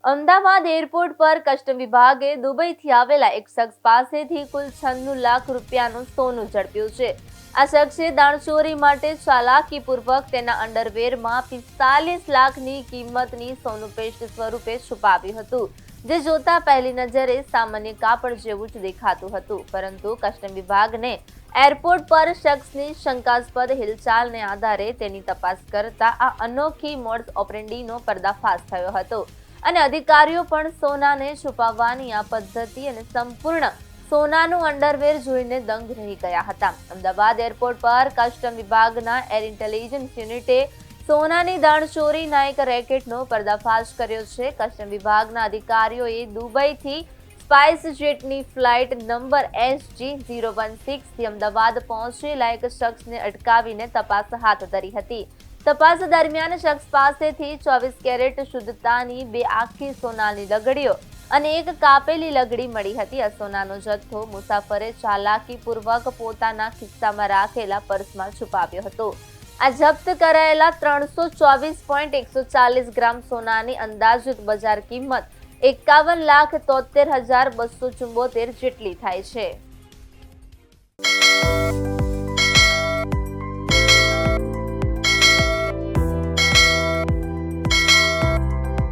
Ahmedabad airport પર custom વિભાગે દુબઈથી આવેલા એક શખ્સ પાસેથી કુલ 96 લાખ રૂપિયાનું સોનું ઝડપ્યું છે। આ શખ્સે દાણચોરી માટે ચાલાકીપૂર્વક તેના અંડરવેરમાં 45 લાખની કિંમતની સોનું પેસ્ટ સ્વરૂપે છુપાવ્યું હતું, જે જોતા પહેલી નજરે સામાન્ય કાપડ જેવું જ દેખાતું હતું, પરંતુ કસ્ટમ વિભાગને એરપોર્ટ પર શખ્સની શંકાસ્પદ હિલચાલને આધારે તેની તપાસ કરતા આ અનોખી મોડસ ઓપરેન્ડીનો પર્દાફાશ થયો હતો અને અધિકારીઓ પણ સોનાને છુપાવવાની આ પદ્ધતિ અને સંપૂર્ણ સોનાનું અંડરવેર જોઈને દંગ રહી ગયા હતા। અમદાવાદ એરપોર્ટ પર કસ્ટમ વિભાગના એર ઇન્ટેલિજન્સ યુનિટે સોનાની દાણચોરીના એક રેકેટનો પર્દાફાશ કર્યો છે। કસ્ટમ વિભાગના અધિકારીઓએ દુબઈથી સ્પાઇસ જેટની ફ્લાઇટ નંબર SG016 થી અમદાવાદ પહોંચેલા એક શખ્સને અટકાવીને તપાસ હાથ ધરી હતી। તપાસ દરમિયાન શખ્સ પાસેથી 24 કેરેટ શુદ્ધતાની 2 આખી સોનાની લગડીઓ અને એક કાપેલી લગડી મળી હતી। આ સોનાનો જથ્થો મુસાફરે ચાલાકીપૂર્વક પોતાના ખિસ્સામાં રાખેલા પર્સમાં છુપાવ્યો હતો। આ જપ્ત કરાયેલા 324.140 ગ્રામ સોનાની અંદાજિત બજાર કિંમત 51,73,274 જેટલી થાય છે।